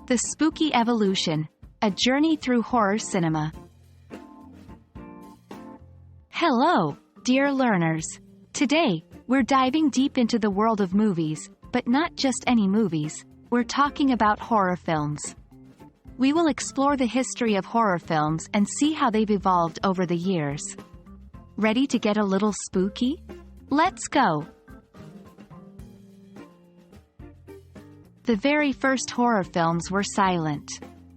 The Spooky Evolution, a journey through horror cinema. Hello, dear learners. Today, we're diving deep into the world of movies, but not just any movies. We're talking about horror films. We will explore the history of horror films and see how they've evolved over the years. Ready to get a little spooky? Let's go! The very first horror films were silent.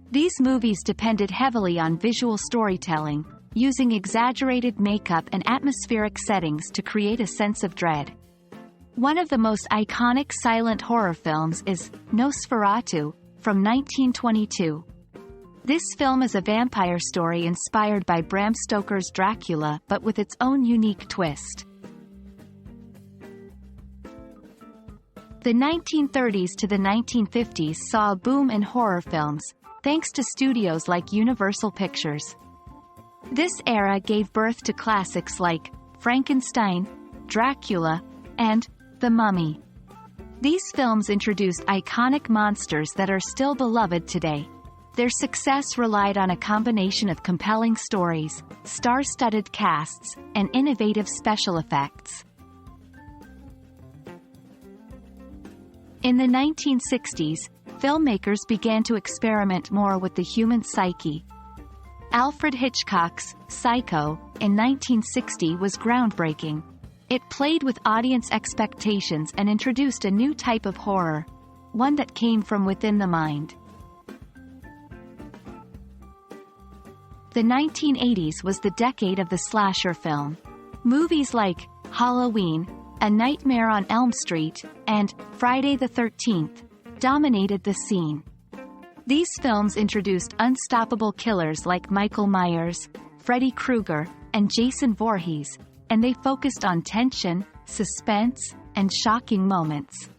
These movies depended heavily on visual storytelling, using exaggerated makeup and atmospheric settings to create a sense of dread. One of the most iconic silent horror films is Nosferatu, from 1922. This film is a vampire story inspired by Bram Stoker's Dracula but with its own unique twist. The 1930s to the 1950s saw a boom in horror films, thanks to studios like Universal Pictures. This era gave birth to classics like Frankenstein, Dracula, and The Mummy. These films introduced iconic monsters that are still beloved today. Their success relied on a combination of compelling stories, star-studded casts, and innovative special effects. In the 1960s, filmmakers began to experiment more with the human psyche. Alfred Hitchcock's Psycho, in 1960, was groundbreaking. It played with audience expectations and introduced a new type of horror, one that came from within the mind. The 1980s was the decade of the slasher film. Movies like Halloween, A Nightmare on Elm Street, and Friday the 13th dominated the scene. These films introduced unstoppable killers like Michael Myers, Freddy Krueger, and Jason Voorhees, and they focused on tension, suspense, and shocking moments.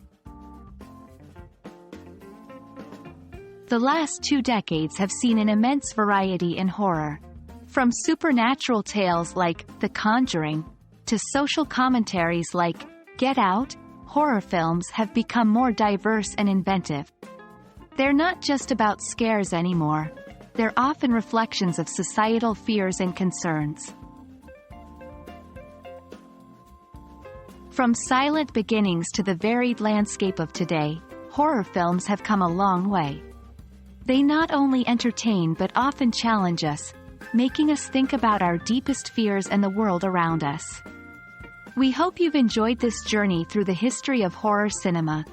The last 2 decades have seen an immense variety in horror. From supernatural tales like The Conjuring, to social commentaries like Get Out, horror films have become more diverse and inventive. They're not just about scares anymore. They're often reflections of societal fears and concerns. From silent beginnings to the varied landscape of today, horror films have come a long way. They not only entertain but often challenge us, making us think about our deepest fears and the world around us. We hope you've enjoyed this journey through the history of horror cinema.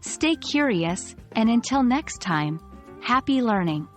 Stay curious, and until next time, happy learning!